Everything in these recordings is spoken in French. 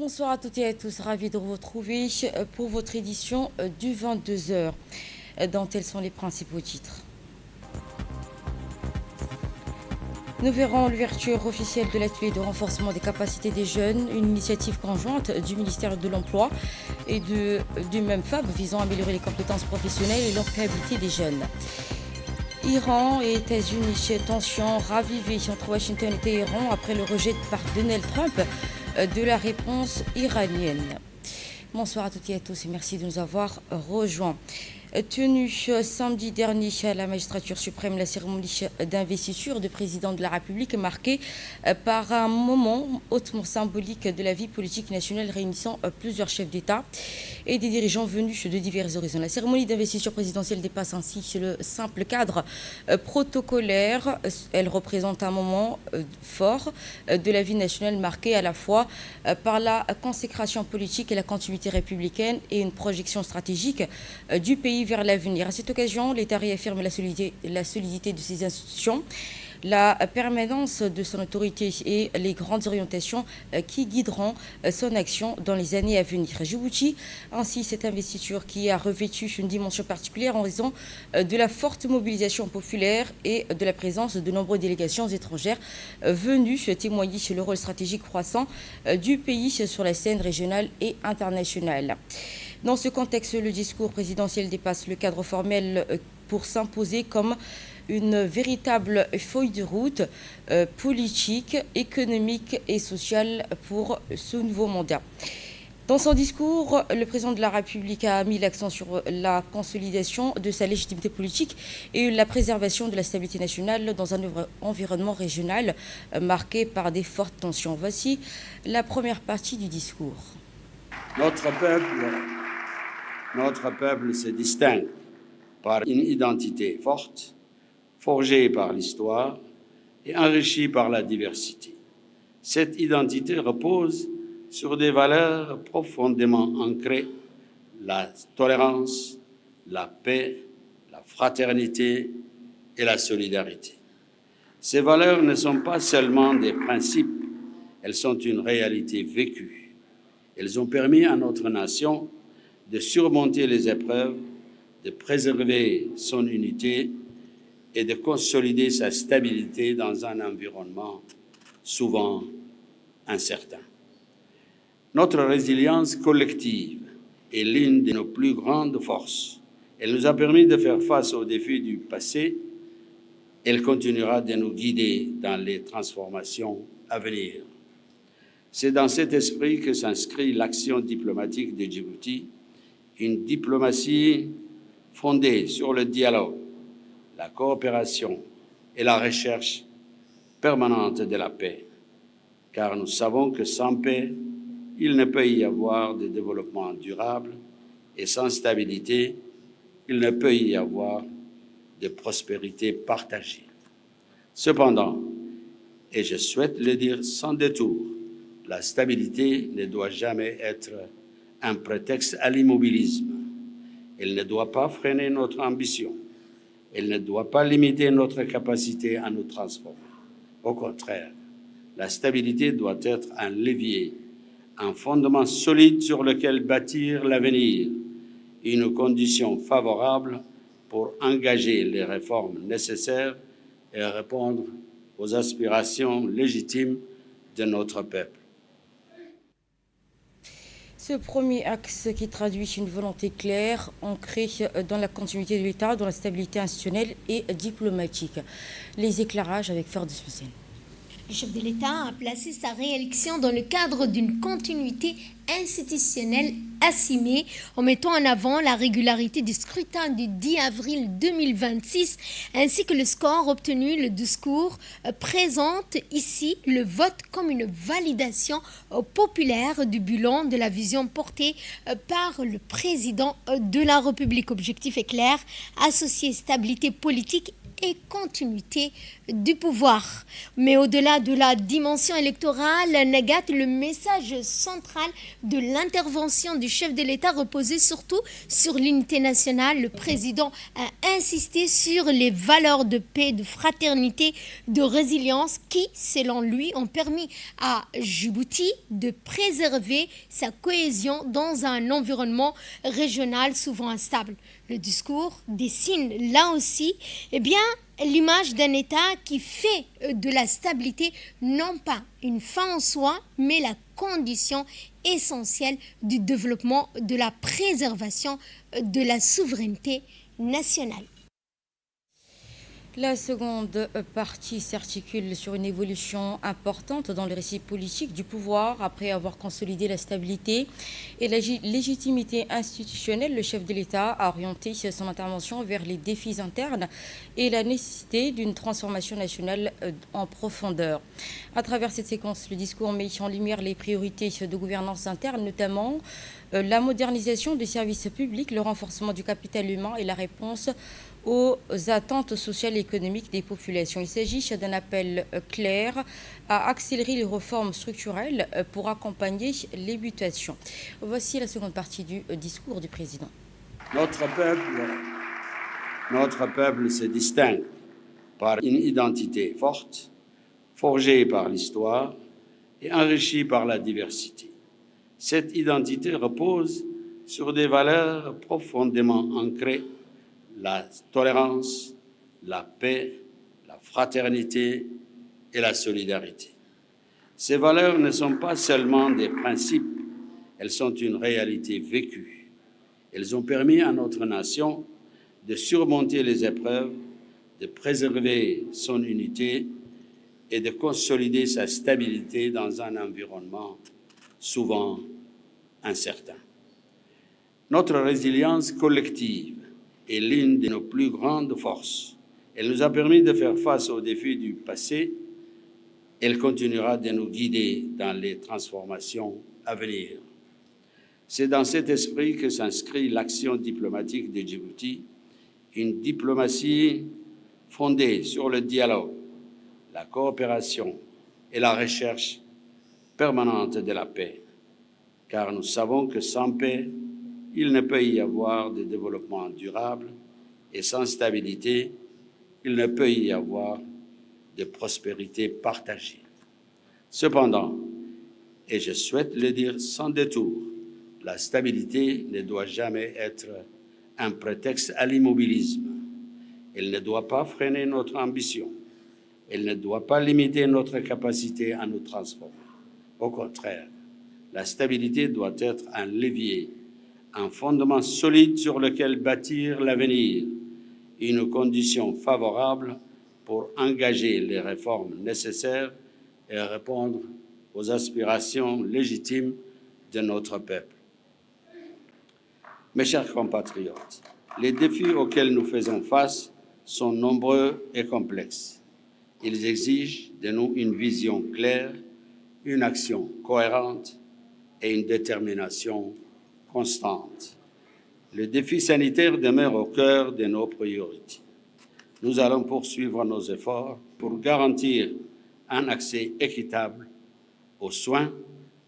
Bonsoir à toutes et à tous, ravi de vous retrouver pour votre édition du 22h, dont tels sont les principaux titres. Nous verrons l'ouverture officielle de l'atelier de renforcement des capacités des jeunes, une initiative conjointe du ministère de l'Emploi et du MEMFAB visant à améliorer les compétences professionnelles et l'employabilité des jeunes. Iran et États-Unis, tension ravivée entre Washington et Téhéran après le rejet par Donald Trump de la réponse iranienne. Bonsoir à toutes et à tous et merci de nous avoir rejoints. Tenue samedi dernier à la magistrature suprême, la cérémonie d'investiture du président de la République marquée par un moment hautement symbolique de la vie politique nationale réunissant plusieurs chefs d'État et des dirigeants venus de divers horizons. La cérémonie d'investiture présidentielle dépasse ainsi le simple cadre protocolaire. Elle représente un moment fort de la vie nationale marqué à la fois par la consécration politique et la continuité républicaine et une projection stratégique du pays vers l'avenir. À cette occasion, l'État réaffirme la solidité de ses institutions, la permanence de son autorité et les grandes orientations qui guideront son action dans les années à venir. Djibouti, ainsi cette investiture qui a revêtu une dimension particulière en raison de la forte mobilisation populaire et de la présence de nombreuses délégations étrangères venues témoigner sur le rôle stratégique croissant du pays sur la scène régionale et internationale. Dans ce contexte, le discours présidentiel dépasse le cadre formel pour s'imposer comme une véritable feuille de route politique, économique et sociale pour ce nouveau mandat. Dans son discours, le président de la République a mis l'accent sur la consolidation de sa légitimité politique et la préservation de la stabilité nationale dans un environnement régional marqué par des fortes tensions. Voici la première partie du discours. Notre peuple se distingue par une identité forte, forgée par l'histoire et enrichie par la diversité. Cette identité repose sur des valeurs profondément ancrées, la tolérance, la paix, la fraternité et la solidarité. Ces valeurs ne sont pas seulement des principes, elles sont une réalité vécue. Elles ont permis à notre nation de surmonter les épreuves, de préserver son unité et de consolider sa stabilité dans un environnement souvent incertain. Notre résilience collective est l'une de nos plus grandes forces. Elle nous a permis de faire face aux défis du passé. Elle continuera de nous guider dans les transformations à venir. C'est dans cet esprit que s'inscrit l'action diplomatique de Djibouti, une diplomatie fondée sur le dialogue, la coopération et la recherche permanente de la paix. Car nous savons que sans paix, il ne peut y avoir de développement durable et sans stabilité, il ne peut y avoir de prospérité partagée. Cependant, et je souhaite le dire sans détour, la stabilité ne doit jamais être un prétexte à l'immobilisme. Elle ne doit pas freiner notre ambition. Elle ne doit pas limiter notre capacité à nous transformer. Au contraire, la stabilité doit être un levier, un fondement solide sur lequel bâtir l'avenir, une condition favorable pour engager les réformes nécessaires et répondre aux aspirations légitimes de notre peuple. Ce premier axe qui traduit une volonté claire, ancrée dans la continuité de l'État, dans la stabilité institutionnelle et diplomatique. Les éclairages avec Ford Smith. Le chef de l'État a placé sa réélection dans le cadre d'une continuité institutionnelle assumée en mettant en avant la régularité du scrutin du 10 avril 2026 ainsi que le score obtenu. Le discours présente ici le vote comme une validation populaire du bilan de la vision portée par le président de la République. Objectif est clair, associer stabilité politique et continuité du pouvoir. Mais au-delà de la dimension électorale, Nagat, le message central de l'intervention du chef de l'État reposait surtout sur l'unité nationale. Le président a insisté sur les valeurs de paix, de fraternité, de résilience qui, selon lui, ont permis à Djibouti de préserver sa cohésion dans un environnement régional souvent instable. Le discours dessine là aussi l'image d'un État qui fait de la stabilité non pas une fin en soi, mais la condition essentielle du développement, de la préservation de la souveraineté nationale. La seconde partie s'articule sur une évolution importante dans le récit politique du pouvoir. Après avoir consolidé la stabilité et la légitimité institutionnelle, le chef de l'État a orienté son intervention vers les défis internes et la nécessité d'une transformation nationale en profondeur. À travers cette séquence, le discours met en lumière les priorités de gouvernance interne, notamment la modernisation des services publics, le renforcement du capital humain et la réponse aux attentes sociales et économiques des populations. Il s'agit d'un appel clair à accélérer les réformes structurelles pour accompagner les mutations. Voici la seconde partie du discours du président. Notre peuple se distingue par une identité forte, forgée par l'histoire et enrichie par la diversité. Cette identité repose sur des valeurs profondément ancrées: la tolérance, la paix, la fraternité et la solidarité. Ces valeurs ne sont pas seulement des principes, elles sont une réalité vécue. Elles ont permis à notre nation de surmonter les épreuves, de préserver son unité et de consolider sa stabilité dans un environnement souvent incertain. Notre résilience collective est l'une de nos plus grandes forces. Elle nous a permis de faire face aux défis du passé. Elle continuera de nous guider dans les transformations à venir. C'est dans cet esprit que s'inscrit l'action diplomatique de Djibouti, une diplomatie fondée sur le dialogue, la coopération et la recherche permanente de la paix. Car nous savons que sans paix, il ne peut y avoir de développement durable et sans stabilité, il ne peut y avoir de prospérité partagée. Cependant, et je souhaite le dire sans détour, la stabilité ne doit jamais être un prétexte à l'immobilisme. Elle ne doit pas freiner notre ambition. Elle ne doit pas limiter notre capacité à nous transformer. Au contraire, la stabilité doit être un levier, un fondement solide sur lequel bâtir l'avenir, une condition favorable pour engager les réformes nécessaires et répondre aux aspirations légitimes de notre peuple. Mes chers compatriotes, les défis auxquels nous faisons face sont nombreux et complexes. Ils exigent de nous une vision claire, une action cohérente et une détermination constante. Le défi sanitaire demeure au cœur de nos priorités. Nous allons poursuivre nos efforts pour garantir un accès équitable aux soins,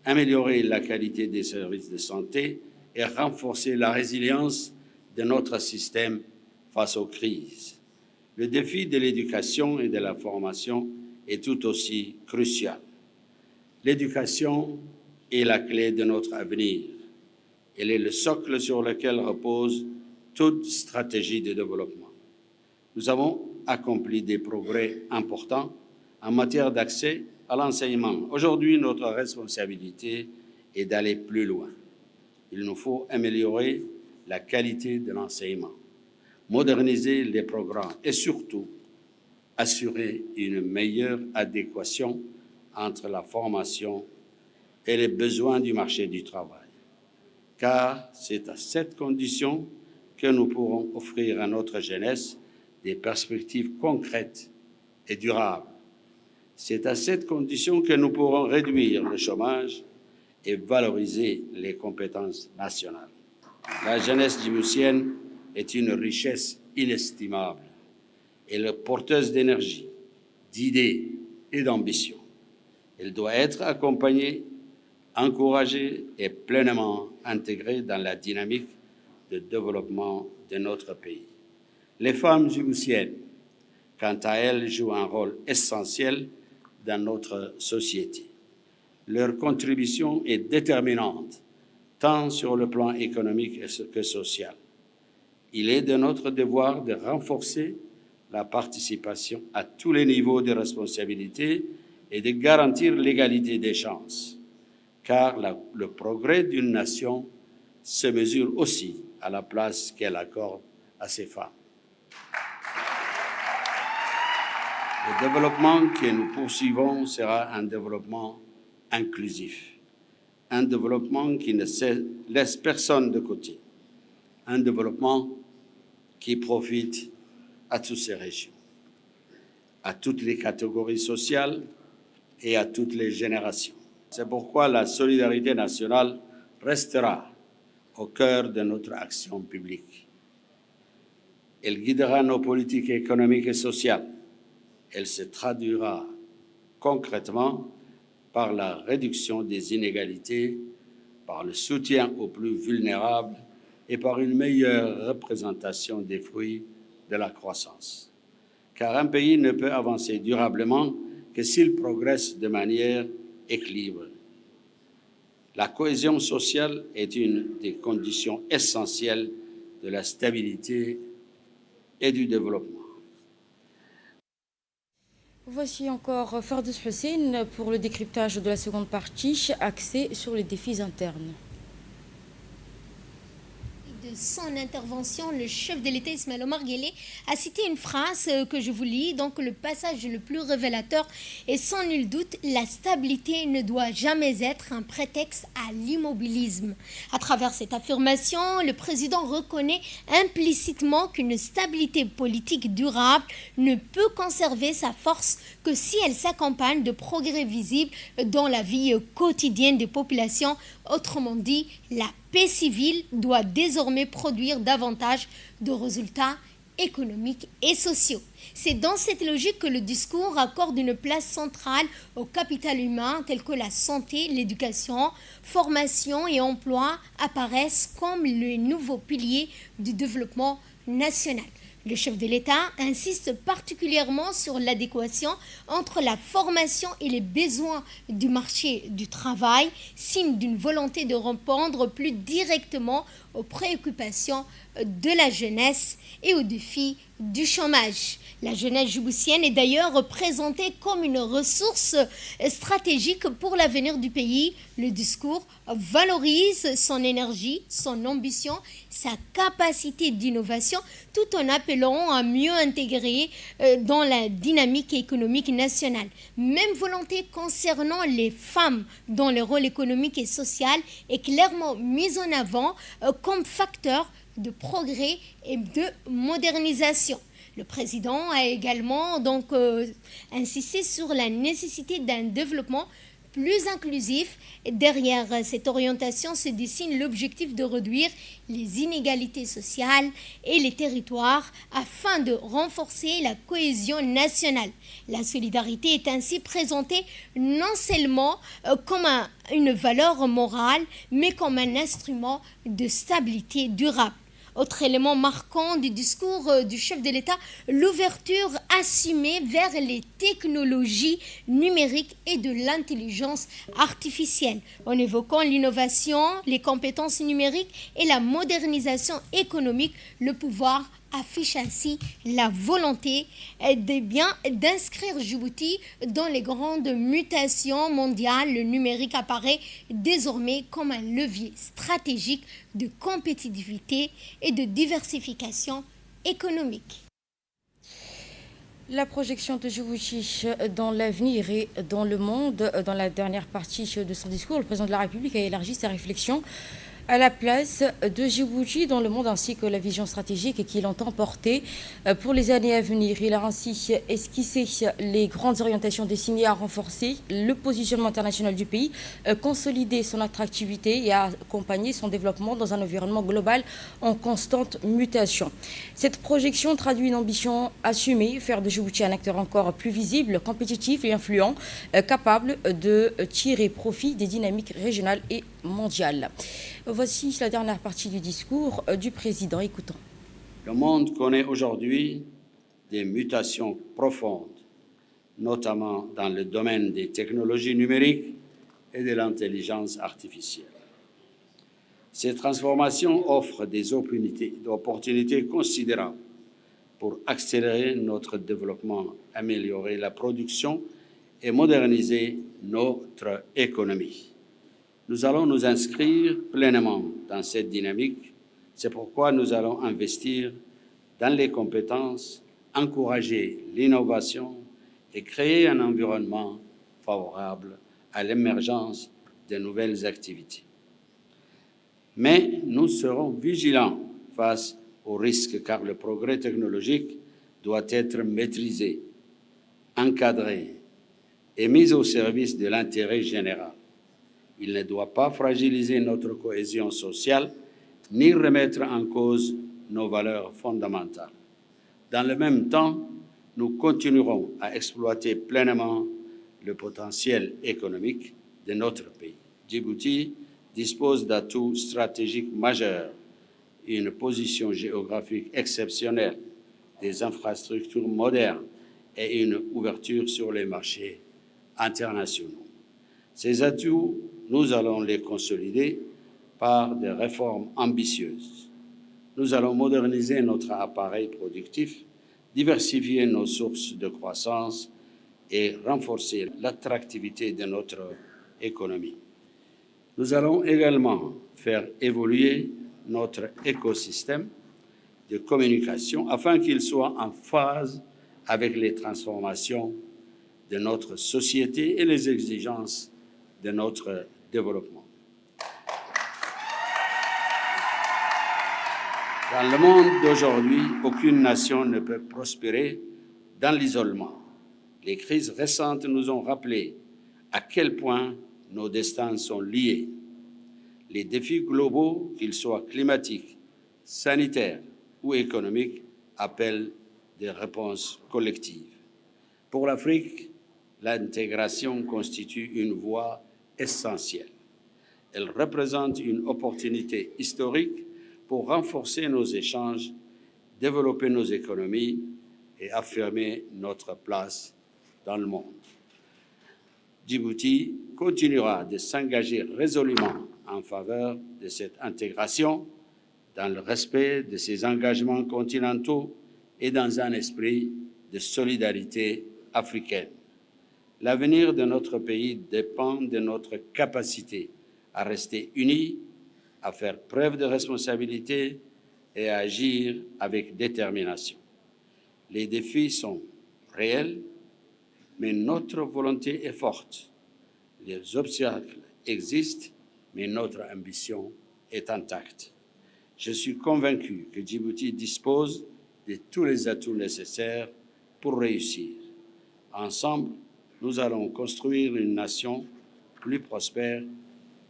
améliorer la qualité des services de santé et renforcer la résilience de notre système face aux crises. Le défi de l'éducation et de la formation est tout aussi crucial. L'éducation est la clé de notre avenir. Elle est le socle sur lequel repose toute stratégie de développement. Nous avons accompli des progrès importants en matière d'accès à l'enseignement. Aujourd'hui, notre responsabilité est d'aller plus loin. Il nous faut améliorer la qualité de l'enseignement, moderniser les programmes et surtout assurer une meilleure adéquation entre la formation et les besoins du marché du travail. Car c'est à cette condition que nous pourrons offrir à notre jeunesse des perspectives concrètes et durables. C'est à cette condition que nous pourrons réduire le chômage et valoriser les compétences nationales. La jeunesse djiboutienne est une richesse inestimable. Elle est porteuse d'énergie, d'idées et d'ambition. Elle doit être accompagnée, encouragée et pleinement intégrée dans la dynamique de développement de notre pays. Les femmes djiboutiennes, quant à elles, jouent un rôle essentiel dans notre société. Leur contribution est déterminante, tant sur le plan économique que social. Il est de notre devoir de renforcer la participation à tous les niveaux de responsabilité et de garantir l'égalité des chances, car le progrès d'une nation se mesure aussi à la place qu'elle accorde à ses femmes. Le développement que nous poursuivons sera un développement inclusif, un développement qui ne laisse personne de côté, un développement qui profite à toutes ces régions, à toutes les catégories sociales et à toutes les générations. C'est pourquoi la solidarité nationale restera au cœur de notre action publique. Elle guidera nos politiques économiques et sociales. Elle se traduira concrètement par la réduction des inégalités, par le soutien aux plus vulnérables et par une meilleure représentation des fruits de la croissance. Car un pays ne peut avancer durablement que s'il progresse de manière équilibrée. La cohésion sociale est une des conditions essentielles de la stabilité et du développement. Voici encore Fardous Hussein pour le décryptage de la seconde partie, axée sur les défis internes. De son intervention, le chef de l'État Ismaël Omar Guelleh a cité une phrase que je vous lis, donc le passage le plus révélateur est sans nul doute: la stabilité ne doit jamais être un prétexte à l'immobilisme. À travers cette affirmation, le président reconnaît implicitement qu'une stabilité politique durable ne peut conserver sa force que si elle s'accompagne de progrès visibles dans la vie quotidienne des populations. Autrement dit, la paix civile doit désormais produire davantage de résultats économiques et sociaux. C'est dans cette logique que le discours accorde une place centrale au capital humain tel que la santé, l'éducation, formation et emploi apparaissent comme les nouveaux piliers du développement national. Le chef de l'État insiste particulièrement sur l'adéquation entre la formation et les besoins du marché du travail, signe d'une volonté de répondre plus directement aux préoccupations de la jeunesse et aux défis du chômage. La jeunesse djiboutienne est d'ailleurs représentée comme une ressource stratégique pour l'avenir du pays. Le discours valorise son énergie, son ambition, sa capacité d'innovation, tout en appelant à mieux intégrer dans la dynamique économique nationale. Même volonté concernant les femmes dont le rôle économique et social est clairement mis en avant comme facteur de progrès et de modernisation. Le président a également insisté sur la nécessité d'un développement plus inclusif. Derrière cette orientation se dessine l'objectif de réduire les inégalités sociales et les territoires afin de renforcer la cohésion nationale. La solidarité est ainsi présentée non seulement comme une valeur morale, mais comme un instrument de stabilité durable. Autre élément marquant du discours du chef de l'État, l'ouverture assumée vers les technologies numériques et de l'intelligence artificielle, en évoquant l'innovation, les compétences numériques et la modernisation économique. Le pouvoir affiche ainsi la volonté d'inscrire Djibouti dans les grandes mutations mondiales. Le numérique apparaît désormais comme un levier stratégique de compétitivité et de diversification économique. La projection de Djibouti dans l'avenir et dans le monde, dans la dernière partie de son discours, le président de la République a élargi sa réflexion à la place de Djibouti dans le monde ainsi que la vision stratégique qu'il entend porter pour les années à venir. Il a ainsi esquissé les grandes orientations destinées à renforcer le positionnement international du pays, consolider son attractivité et à accompagner son développement dans un environnement global en constante mutation. Cette projection traduit une ambition assumée, faire de Djibouti un acteur encore plus visible, compétitif et influent, capable de tirer profit des dynamiques régionales et mondiales. Voici la dernière partie du discours du président. Écoutons. Le monde connaît aujourd'hui des mutations profondes, notamment dans le domaine des technologies numériques et de l'intelligence artificielle. Ces transformations offrent des opportunités considérables pour accélérer notre développement, améliorer la production et moderniser notre économie. Nous allons nous inscrire pleinement dans cette dynamique. C'est pourquoi nous allons investir dans les compétences, encourager l'innovation et créer un environnement favorable à l'émergence de nouvelles activités. Mais nous serons vigilants face aux risques car le progrès technologique doit être maîtrisé, encadré et mis au service de l'intérêt général. Il ne doit pas fragiliser notre cohésion sociale ni remettre en cause nos valeurs fondamentales. Dans le même temps, nous continuerons à exploiter pleinement le potentiel économique de notre pays. Djibouti dispose d'atouts stratégiques majeurs, une position géographique exceptionnelle, des infrastructures modernes et une ouverture sur les marchés internationaux. Ces atouts, nous allons les consolider par des réformes ambitieuses. Nous allons moderniser notre appareil productif, diversifier nos sources de croissance et renforcer l'attractivité de notre économie. Nous allons également faire évoluer notre écosystème de communication afin qu'il soit en phase avec les transformations de notre société et les exigences de notre développement. Dans le monde d'aujourd'hui, aucune nation ne peut prospérer dans l'isolement. Les crises récentes nous ont rappelé à quel point nos destins sont liés. Les défis globaux, qu'ils soient climatiques, sanitaires ou économiques, appellent des réponses collectives. Pour l'Afrique, l'intégration constitue une voie essentielle. Elle représente une opportunité historique pour renforcer nos échanges, développer nos économies et affirmer notre place dans le monde. Djibouti continuera de s'engager résolument en faveur de cette intégration, dans le respect de ses engagements continentaux et dans un esprit de solidarité africaine. L'avenir de notre pays dépend de notre capacité à rester unis, à faire preuve de responsabilité et à agir avec détermination. Les défis sont réels, mais notre volonté est forte. Les obstacles existent, mais notre ambition est intacte. Je suis convaincu que Djibouti dispose de tous les atouts nécessaires pour réussir. Ensemble, nous allons construire une nation plus prospère,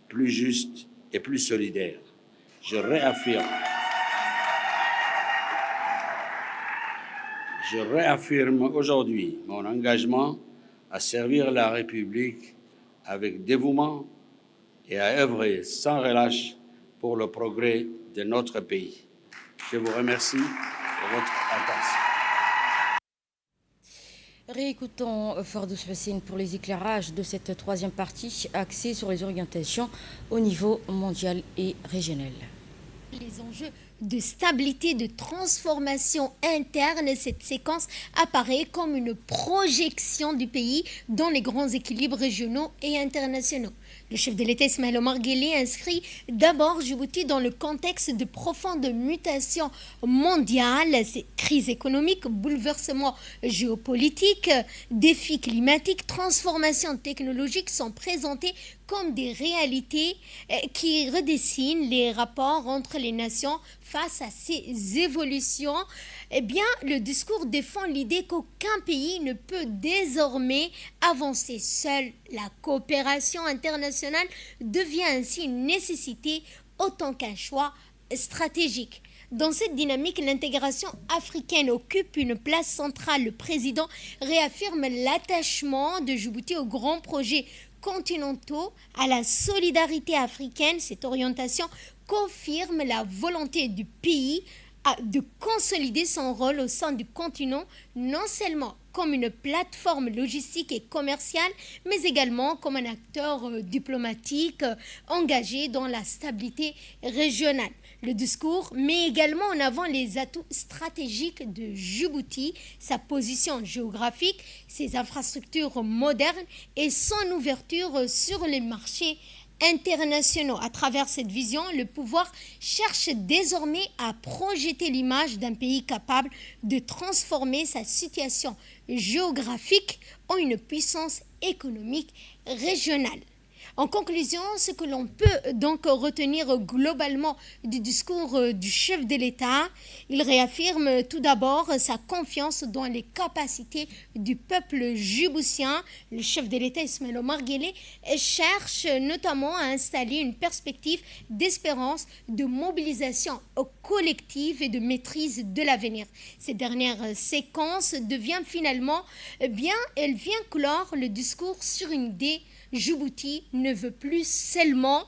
plus juste et plus solidaire. Je réaffirme aujourd'hui mon engagement à servir la République avec dévouement et à œuvrer sans relâche pour le progrès de notre pays. Je vous remercie de votre attention. Réécoutons Fordous Hussein pour les éclairages de cette troisième partie axée sur les orientations au niveau mondial et régional. Les enjeux de stabilité, de transformation interne, cette séquence apparaît comme une projection du pays dans les grands équilibres régionaux et internationaux. Le chef de l'État Ismaël Omar Guelleh inscrit d'abord Djibouti dans le contexte de profondes mutations mondiales, ces crises économiques, bouleversements géopolitiques, défis climatiques, transformations technologiques sont présentés comme des réalités qui redessinent les rapports entre les nations face à ces évolutions. Eh bien, le discours défend l'idée qu'aucun pays ne peut désormais avancer seul. La coopération internationale devient ainsi une nécessité autant qu'un choix stratégique. Dans cette dynamique, l'intégration africaine occupe une place centrale. Le président réaffirme l'attachement de Djibouti aux grands projets continentaux, à la solidarité africaine. Cette orientation confirme la volonté du pays de consolider son rôle au sein du continent, non seulement comme une plateforme logistique et commerciale, mais également comme un acteur diplomatique engagé dans la stabilité régionale. Le discours met également en avant les atouts stratégiques de Djibouti, sa position géographique, ses infrastructures modernes et son ouverture sur les marchés internationaux. À travers cette vision, le pouvoir cherche désormais à projeter l'image d'un pays capable de transformer sa situation géographique en une puissance économique régionale. En conclusion, ce que l'on peut donc retenir globalement du discours du chef de l'État, il réaffirme tout d'abord sa confiance dans les capacités du peuple djiboutien. Le chef de l'État, Ismaël Omar Guelleh, cherche notamment à installer une perspective d'espérance, de mobilisation collective et de maîtrise de l'avenir. Cette dernière séquence devient finalement, elle vient clore le discours sur une idée. Djibouti ne veut plus seulement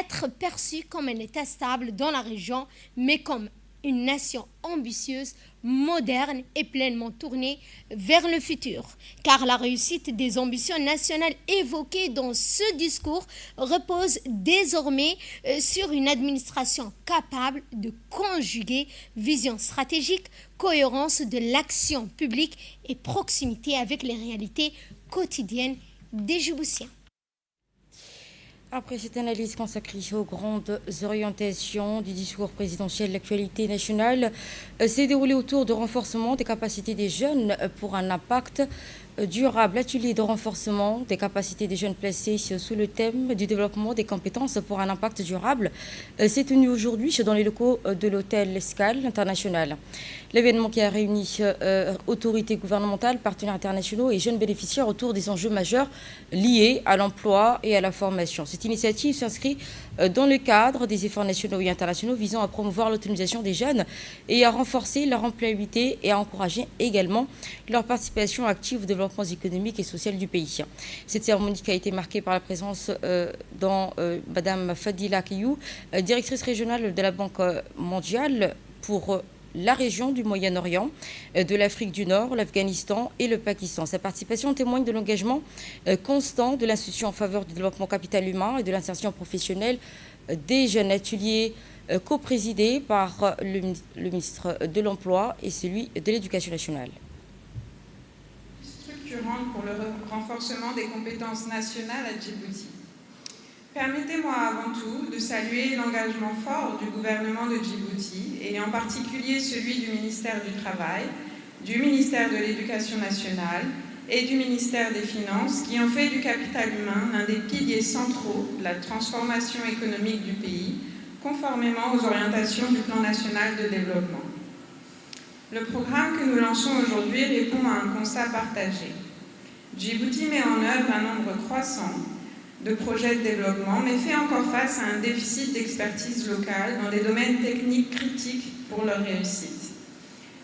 être perçu comme un État stable dans la région, mais comme une nation ambitieuse, moderne et pleinement tournée vers le futur. Car la réussite des ambitions nationales évoquées dans ce discours repose désormais sur une administration capable de conjuguer vision stratégique, cohérence de l'action publique et proximité avec les réalités quotidiennes des Djiboutiens. Après cette analyse consacrée aux grandes orientations du discours présidentiel, l'actualité nationale s'est déroulée autour du renforcement des capacités des jeunes pour un impact durable. L'atelier de renforcement des capacités des jeunes placés sous le thème du développement des compétences pour un impact durable s'est tenu aujourd'hui dans les locaux de l'hôtel L'Escale International. L'événement qui a réuni autorités gouvernementales, partenaires internationaux et jeunes bénéficiaires autour des enjeux majeurs liés à l'emploi et à la formation. Cette initiative s'inscrit dans le cadre des efforts nationaux et internationaux visant à promouvoir l'autonomisation des jeunes et à renforcer leur employabilité et à encourager également leur participation active au développement économique et social du pays. Cette cérémonie qui a été marquée par la présence Madame Fadila Kiyou, directrice régionale de la Banque mondiale pour la région du Moyen-Orient, de l'Afrique du Nord, l'Afghanistan et le Pakistan. Sa participation témoigne de l'engagement constant de l'institution en faveur du développement capital humain et de l'insertion professionnelle des jeunes. Ateliers co-présidé par le ministre de l'Emploi et celui de l'Éducation nationale. Structurante pour le renforcement des compétences nationales à Djibouti. Permettez-moi avant tout de saluer l'engagement fort du gouvernement de Djibouti et en particulier celui du ministère du Travail, du ministère de l'Éducation nationale et du ministère des Finances qui ont fait du capital humain l'un des piliers centraux de la transformation économique du pays, conformément aux orientations du Plan national de développement. Le programme que nous lançons aujourd'hui répond à un constat partagé. Djibouti met en œuvre un nombre croissant de projets de développement, mais fait encore face à un déficit d'expertise locale dans des domaines techniques critiques pour leur réussite.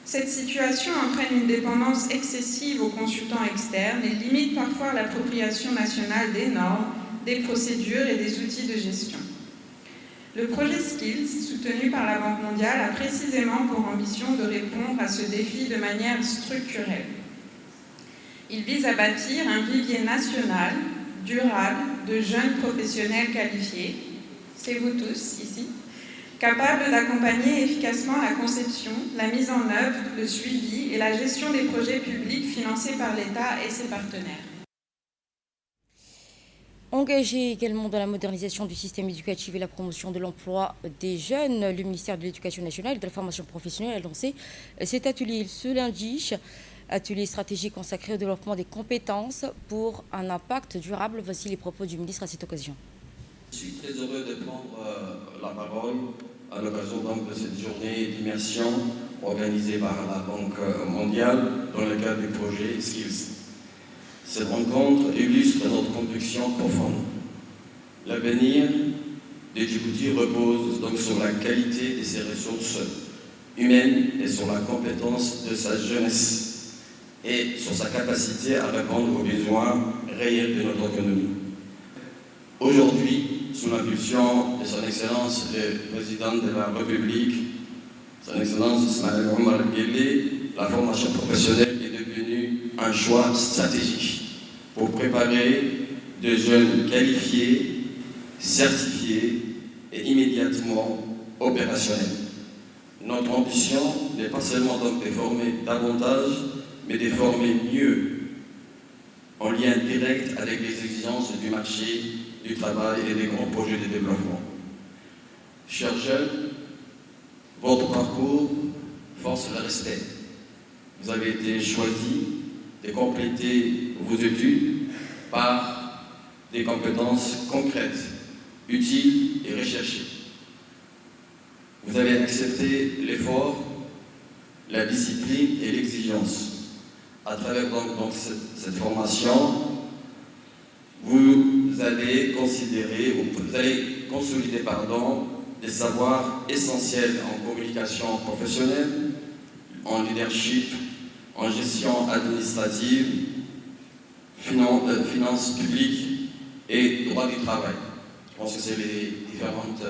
Cette situation entraîne une dépendance excessive aux consultants externes et limite parfois l'appropriation nationale des normes, des procédures et des outils de gestion. Le projet Skills, soutenu par la Banque mondiale, a précisément pour ambition de répondre à ce défi de manière structurelle. Il vise à bâtir un vivier national, durable, de jeunes professionnels qualifiés, c'est vous tous ici, capables d'accompagner efficacement la conception, la mise en œuvre, le suivi et la gestion des projets publics financés par l'État et ses partenaires. Engagé également dans la modernisation du système éducatif et la promotion de l'emploi des jeunes, le ministère de l'Éducation nationale et de la formation professionnelle a lancé cet atelier ce lundi Atelier stratégique consacré au développement des compétences pour un impact durable. Voici les propos du ministre à cette occasion. Je suis très heureux de prendre la parole à l'occasion de cette journée d'immersion organisée par la Banque mondiale dans le cadre du projet Skills. Cette rencontre illustre notre conviction profonde. L'avenir de Djibouti repose donc sur la qualité de ses ressources humaines et sur la compétence de sa jeunesse et sur sa capacité à répondre aux besoins réels de notre économie. Aujourd'hui, sous l'impulsion de son Excellence le Président de la République, son Excellence Ismaël Omar Guelleh, la formation professionnelle est devenue un choix stratégique pour préparer des jeunes qualifiés, certifiés et immédiatement opérationnels. Notre ambition n'est pas seulement donc de former davantage, mais de former mieux, en lien direct avec les exigences du marché du travail et des grands projets de développement. Chers jeunes, votre parcours force le respect. Vous avez été choisis de compléter vos études par des compétences concrètes, utiles et recherchées. Vous avez accepté l'effort, la discipline et l'exigence. À travers donc cette formation, vous allez consolider des savoirs essentiels en communication professionnelle, en leadership, en gestion administrative, finances publiques et droit du travail. Je pense que c'est les différentes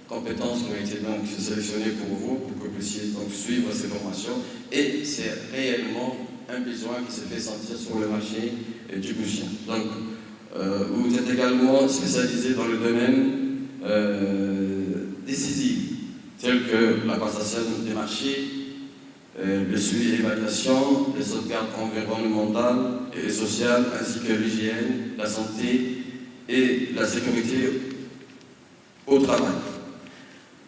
compétences qui ont été donc sélectionnées pour vous, pour que vous puissiez donc suivre ces formations. Et c'est réellement un besoin qui se fait sentir sur le marché djiboutien. Donc, vous êtes également spécialisé dans le domaine décisif, tel que la passation des marchés, le suivi et l'évaluation, les sauvegardes environnementales et sociales, ainsi que l'hygiène, la santé et la sécurité au travail.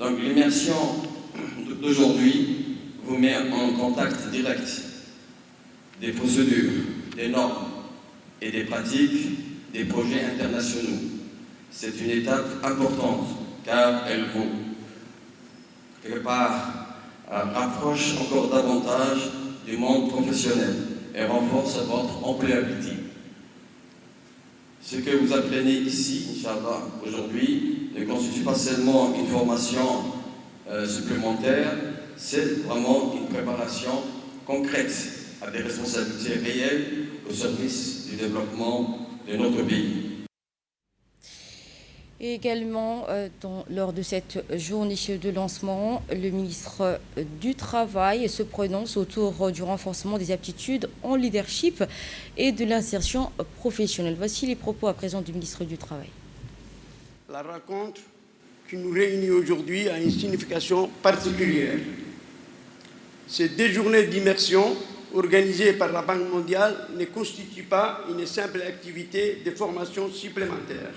Donc l'immersion d'aujourd'hui vous met en contact direct des procédures, des normes et des pratiques des projets internationaux. C'est une étape importante car elle vous, quelque part, rapproche encore davantage du monde professionnel et renforce votre employabilité. Ce que vous apprenez ici, Inch'Allah, aujourd'hui, ne constitue pas seulement une formation supplémentaire, c'est vraiment une préparation concrète à des responsabilités réelles au service du développement de notre pays. Et également, lors de cette journée de lancement, le ministre du Travail se prononce autour du renforcement des aptitudes en leadership et de l'insertion professionnelle. Voici les propos à présent du ministre du Travail. La rencontre qui nous réunit aujourd'hui a une signification particulière. Ces 2 journées d'immersion organisées par la Banque mondiale ne constituent pas une simple activité de formation supplémentaire.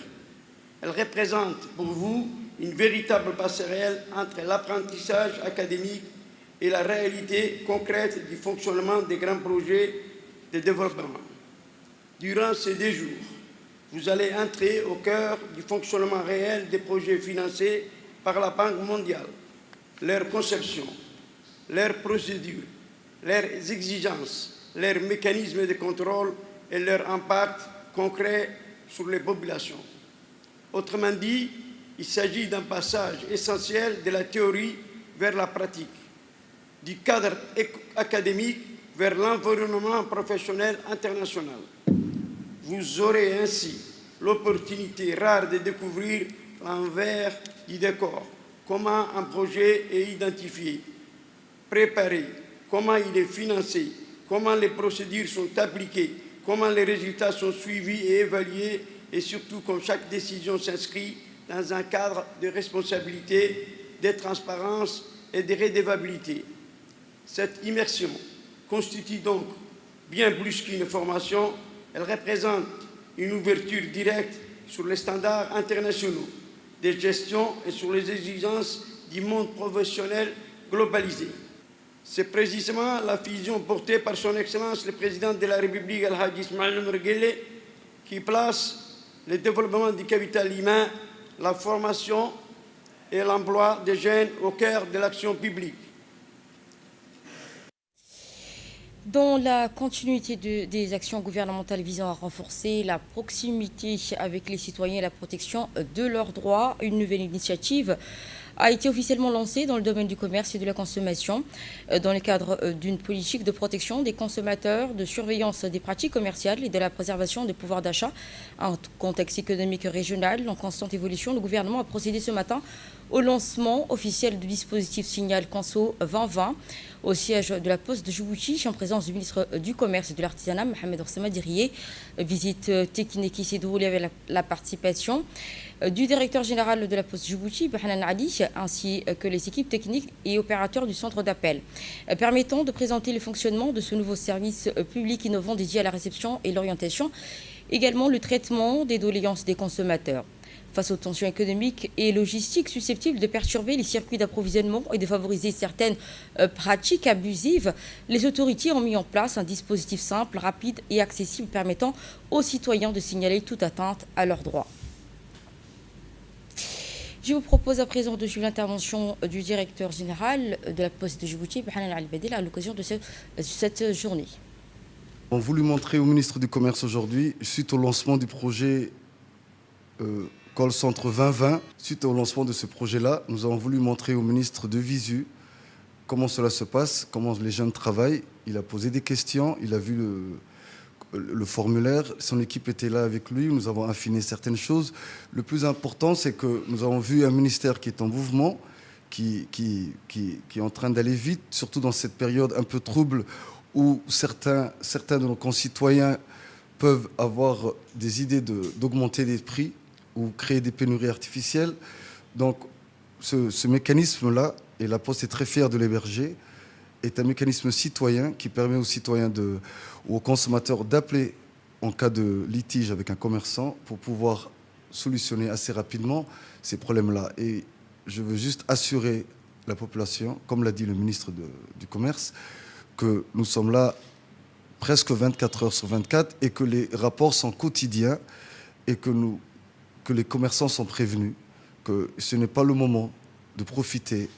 Elle représente pour vous une véritable passerelle entre l'apprentissage académique et la réalité concrète du fonctionnement des grands projets de développement. Durant ces 2 jours, vous allez entrer au cœur du fonctionnement réel des projets financés par la Banque mondiale, leur conception, leurs procédures, leurs exigences, leurs mécanismes de contrôle et leur impact concret sur les populations. Autrement dit, il s'agit d'un passage essentiel de la théorie vers la pratique, du cadre académique vers l'environnement professionnel international. Vous aurez ainsi l'opportunité rare de découvrir l'envers du décor, comment un projet est identifié, préparé, comment il est financé, comment les procédures sont appliquées, comment les résultats sont suivis et évalués, et surtout comme chaque décision s'inscrit dans un cadre de responsabilité, de transparence et de redevabilité. Cette immersion constitue donc bien plus qu'une formation, elle représente une ouverture directe sur les standards internationaux de gestion et sur les exigences du monde professionnel globalisé. C'est précisément la vision portée par son Excellence le Président de la République, Al-Hajj Ismaïl Omar Guelleh, qui place le développement du capital humain, la formation et l'emploi des jeunes au cœur de l'action publique. Dans la continuité des actions gouvernementales visant à renforcer la proximité avec les citoyens et la protection de leurs droits, une nouvelle initiative a été officiellement lancée dans le domaine du commerce et de la consommation dans le cadre d'une politique de protection des consommateurs, de surveillance des pratiques commerciales et de la préservation des pouvoirs d'achat. En contexte économique régional en constante évolution, le gouvernement a procédé ce matin au lancement officiel du dispositif Signal Conso 2020 au siège de la Poste de Djibouti en présence du ministre du Commerce et de l'Artisanat, Mohamed Oussama Dirié. Visite technique qui s'est déroulée avec la participation du directeur général de la Poste Djibouti, Bahanan Ali, ainsi que les équipes techniques et opérateurs du centre d'appel, permettant de présenter le fonctionnement de ce nouveau service public innovant dédié à la réception et l'orientation, également le traitement des doléances des consommateurs. Face aux tensions économiques et logistiques susceptibles de perturber les circuits d'approvisionnement et de favoriser certaines pratiques abusives, les autorités ont mis en place un dispositif simple, rapide et accessible permettant aux citoyens de signaler toute atteinte à leurs droits. Je vous propose à présent de suivre l'intervention du directeur général de la Poste de Djibouti, Bahanan Ali Badel, à l'occasion de cette journée. On a voulu montrer au ministre du Commerce aujourd'hui, suite au lancement du projet Call Centre 2020, suite au lancement de ce projet-là, nous avons voulu montrer au ministre de Visu comment cela se passe, comment les jeunes travaillent. Il a posé des questions, il a vu le formulaire, son équipe était là avec lui, nous avons affiné certaines choses. Le plus important, c'est que nous avons vu un ministère qui est en mouvement, qui est en train d'aller vite, surtout dans cette période un peu trouble où certains de nos concitoyens peuvent avoir des idées d'augmenter les prix ou créer des pénuries artificielles. Donc ce mécanisme-là, et la Poste est très fière de l'héberger, est un mécanisme citoyen qui permet aux citoyens ou aux consommateurs d'appeler en cas de litige avec un commerçant pour pouvoir solutionner assez rapidement ces problèmes-là. Et je veux juste assurer la population, comme l'a dit le ministre du Commerce, que nous sommes là presque 24 heures sur 24 et que les rapports sont quotidiens et que les commerçants sont prévenus, que ce n'est pas le moment de profiter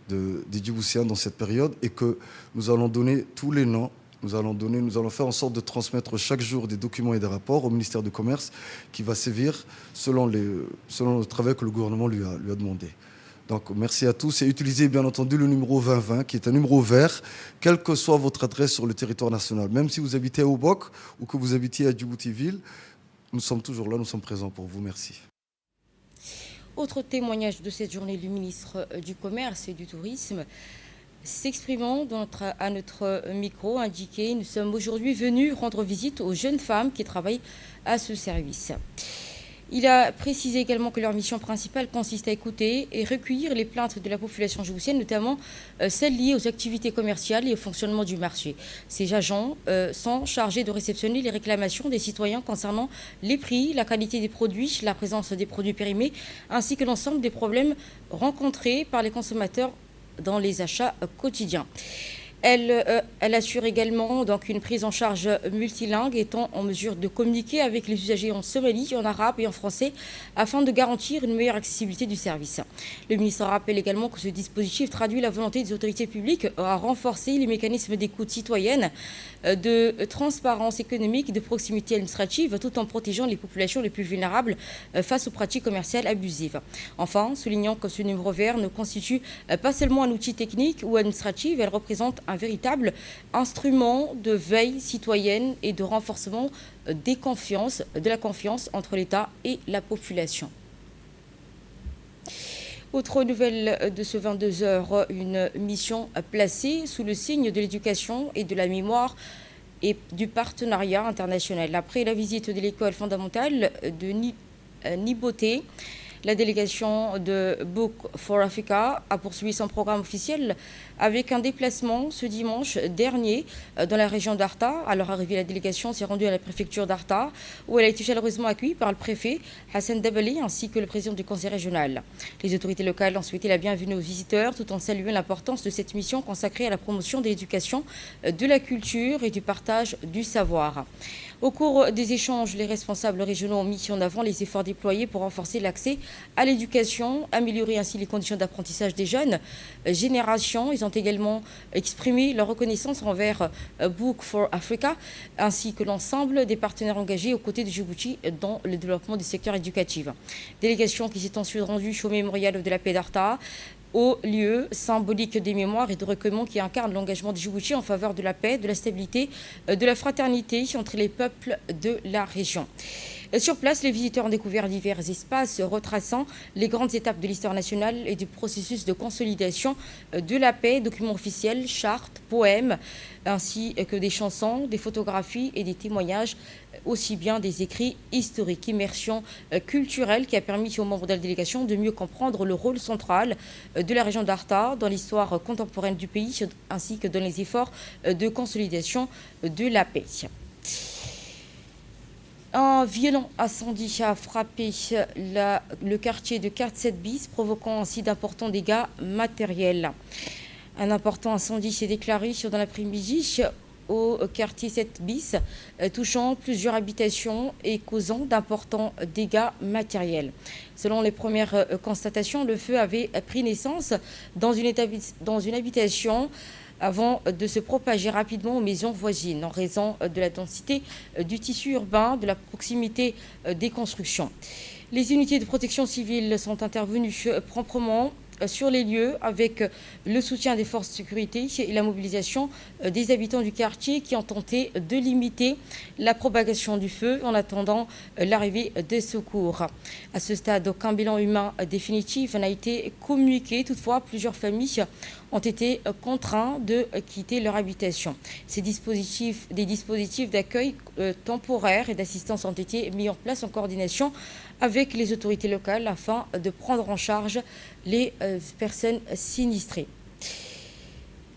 des Djiboutiens dans cette période et que nous allons donner tous les noms, nous allons faire en sorte de transmettre chaque jour des documents et des rapports au ministère du Commerce qui va sévir selon le travail que le gouvernement lui a demandé. Donc merci à tous et utilisez bien entendu le numéro 2020 qui est un numéro vert, quelle que soit votre adresse sur le territoire national. Même si vous habitez à Obok ou que vous habitiez à Djibouti-Ville, nous sommes toujours là, nous sommes présents pour vous. Merci. Autre témoignage de cette journée du ministre du Commerce et du Tourisme, s'exprimant à notre micro, indiqué « Nous sommes aujourd'hui venus rendre visite aux jeunes femmes qui travaillent à ce service ». Il a précisé également que leur mission principale consiste à écouter et recueillir les plaintes de la population djiboutienne, notamment celles liées aux activités commerciales et au fonctionnement du marché. Ces agents sont chargés de réceptionner les réclamations des citoyens concernant les prix, la qualité des produits, la présence des produits périmés, ainsi que l'ensemble des problèmes rencontrés par les consommateurs dans les achats quotidiens. Elle assure également donc une prise en charge multilingue, étant en mesure de communiquer avec les usagers en somali, en arabe et en français, afin de garantir une meilleure accessibilité du service. Le ministre rappelle également que ce dispositif traduit la volonté des autorités publiques à renforcer les mécanismes d'écoute citoyenne, de transparence économique, de proximité administrative, tout en protégeant les populations les plus vulnérables face aux pratiques commerciales abusives. Enfin, soulignant que ce numéro vert ne constitue pas seulement un outil technique ou administratif, elle représente un véritable instrument de veille citoyenne et de renforcement de la confiance entre l'État et la population. Autre nouvelle de ce 22h, une mission placée sous le signe de l'éducation et de la mémoire et du partenariat international. Après la visite de l'école fondamentale de Niboté, La délégation de Book for Africa a poursuivi son programme officiel avec un déplacement ce dimanche dernier dans la région d'Arta. À leur arrivée, la délégation s'est rendue à la préfecture d'Arta où elle a été chaleureusement accueillie par le préfet Hassan Dabali ainsi que le président du conseil régional. Les autorités locales ont souhaité la bienvenue aux visiteurs tout en saluant l'importance de cette mission consacrée à la promotion de l'éducation, de la culture et du partage du savoir. Au cours des échanges, les responsables régionaux ont mis en avant les efforts déployés pour renforcer l'accès à l'éducation, améliorer ainsi les conditions d'apprentissage des jeunes générations. Ils ont également exprimé leur reconnaissance envers Book for Africa ainsi que l'ensemble des partenaires engagés aux côtés de Djibouti dans le développement du secteur éducatif. Délégation qui s'est ensuite rendue au mémorial de la paix d'Arta, au lieu symbolique des mémoires et de recueillement qui incarne l'engagement de Djibouti en faveur de la paix, de la stabilité, de la fraternité entre les peuples de la région. Sur place, les visiteurs ont découvert divers espaces retraçant les grandes étapes de l'histoire nationale et du processus de consolidation de la paix, documents officiels, chartes, poèmes, ainsi que des chansons, des photographies et des témoignages, aussi bien des écrits historiques. Immersion culturelle qui a permis aux membres de la délégation de mieux comprendre le rôle central de la région d'Arta dans l'histoire contemporaine du pays, ainsi que dans les efforts de consolidation de la paix. Un violent incendie a frappé le quartier de 4-7 bis, provoquant ainsi d'importants dégâts matériels. Un important incendie s'est déclaré dans l'après-midi au quartier 7 bis, touchant plusieurs habitations et causant d'importants dégâts matériels. Selon les premières constatations, le feu avait pris naissance dans une habitation avant de se propager rapidement aux maisons voisines en raison de la densité du tissu urbain, de la proximité des constructions. Les unités de protection civile sont intervenues promptement sur les lieux avec le soutien des forces de sécurité et la mobilisation des habitants du quartier qui ont tenté de limiter la propagation du feu en attendant l'arrivée des secours. À ce stade, aucun bilan humain définitif n'a été communiqué. Toutefois, plusieurs familles ont été contraints de quitter leur habitation. Des dispositifs d'accueil temporaire et d'assistance ont été mis en place en coordination avec les autorités locales afin de prendre en charge les personnes sinistrées.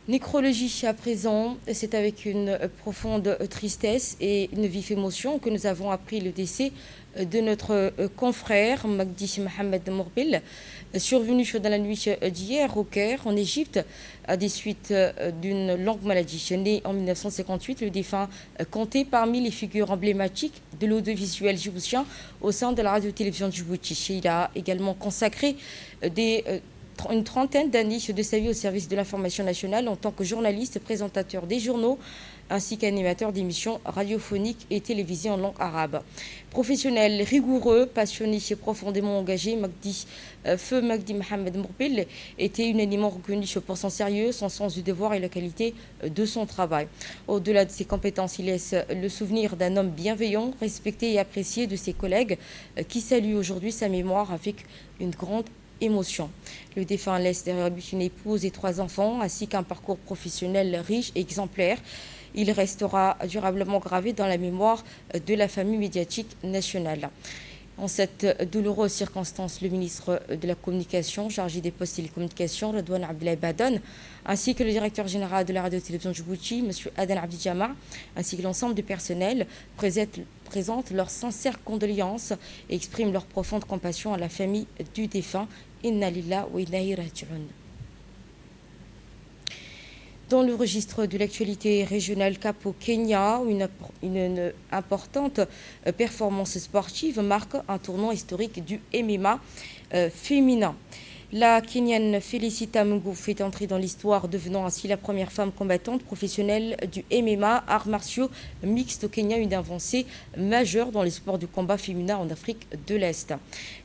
Nécrologie à présent, c'est avec une profonde tristesse et une vive émotion que nous avons appris le décès de notre confrère Magdi Mohamed Mourbil, survenu dans la nuit d'hier au Caire, en Égypte, à des suites d'une longue maladie. Né en 1958, le défunt comptait parmi les figures emblématiques de l'audiovisuel djiboutien au sein de la radio-télévision de Djibouti. Il a également consacré une trentaine d'années de sa vie au service de l'information nationale en tant que journaliste, présentateur des journaux, ainsi qu'animateur d'émissions radiophoniques et télévisées en langue arabe. Professionnel, rigoureux, passionné et profondément engagé, Feu Magdi Mohamed Mourbil était unanimement reconnu pour son sérieux, son sens du devoir et la qualité de son travail. Au-delà de ses compétences, il laisse le souvenir d'un homme bienveillant, respecté et apprécié de ses collègues qui saluent aujourd'hui sa mémoire avec une grande émotion. Le défunt laisse derrière lui une épouse et 3 enfants, ainsi qu'un parcours professionnel riche et exemplaire. Il restera durablement gravé dans la mémoire de la famille médiatique nationale. En cette douloureuse circonstance, le ministre de la Communication, chargé des postes et télécommunications, Redouane Abdoulaye Badone, ainsi que le directeur général de la radio-télévision de Djibouti, M. Adan Abdi Jama, ainsi que l'ensemble du personnel, présentent leurs sincères condoléances et expriment leur profonde compassion à la famille du défunt. Inna lillahi wa inna ilayhi raji'un. Dans le registre de l'actualité régionale, cap au Kenya, une importante performance sportive marque un tournant historique du MMA féminin. La Kenyane Felicita Mungu fait entrer dans l'histoire, devenant ainsi la première femme combattante professionnelle du MMA, arts martiaux mixtes au Kenya, une avancée majeure dans les sports du combat féminin en Afrique de l'Est.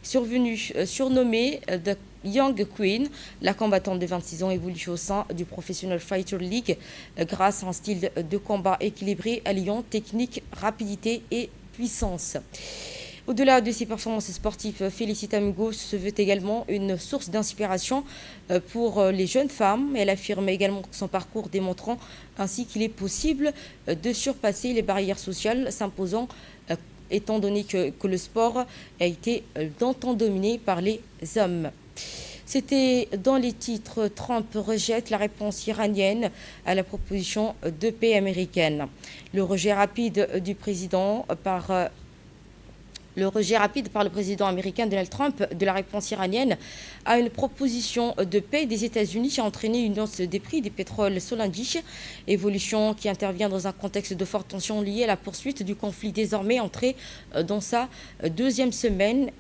Surnommée The Young Queen, la combattante de 26 ans évolue au sein du Professional Fighter League grâce à un style de combat équilibré alliant technique, rapidité et puissance. Au-delà de ses performances sportives, Felicita Mungu se veut également une source d'inspiration pour les jeunes femmes. Elle affirme également son parcours démontrant ainsi qu'il est possible de surpasser les barrières sociales s'imposant étant donné que le sport a été longtemps dominé par les hommes. C'était dans les titres, Trump rejette la réponse iranienne à la proposition de paix américaine. Le rejet rapide par le président américain Donald Trump de la réponse iranienne à une proposition de paix des États-Unis a entraîné une hausse des prix des pétroles Solandiche, évolution qui intervient dans un contexte de forte tension liée à la poursuite du conflit désormais entré dans sa deuxième semaine,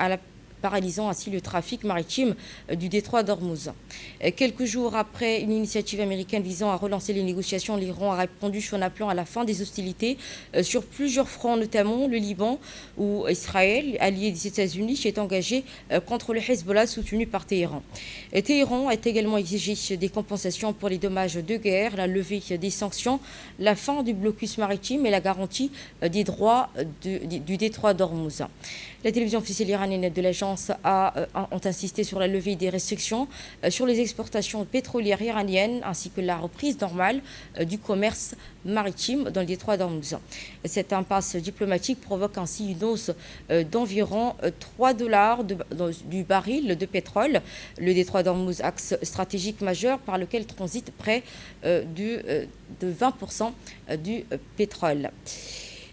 paralysant ainsi le trafic maritime du détroit d'Ormuz. Quelques jours après une initiative américaine visant à relancer les négociations, l'Iran a répondu en appelant à la fin des hostilités sur plusieurs fronts, notamment le Liban, où Israël, allié des États-Unis, est engagé contre le Hezbollah soutenu par Téhéran. Téhéran a également exigé des compensations pour les dommages de guerre, la levée des sanctions, la fin du blocus maritime et la garantie des droits du détroit d'Ormuz. La télévision officielle iranienne de l'agence ont insisté sur la levée des restrictions sur les exportations pétrolières iraniennes ainsi que la reprise normale du commerce maritime dans le détroit d'Ormuz. Cette impasse diplomatique provoque ainsi une hausse d'environ $3 du baril de pétrole. Le détroit d'Ormuz, axe stratégique majeur par lequel transite près de 20% du pétrole.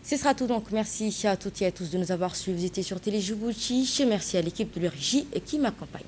Ce sera tout donc. Merci à toutes et à tous de nous avoir suivis. Vous étiez sur Télé Djibouti. Merci à l'équipe de l'ERJ qui m'accompagne.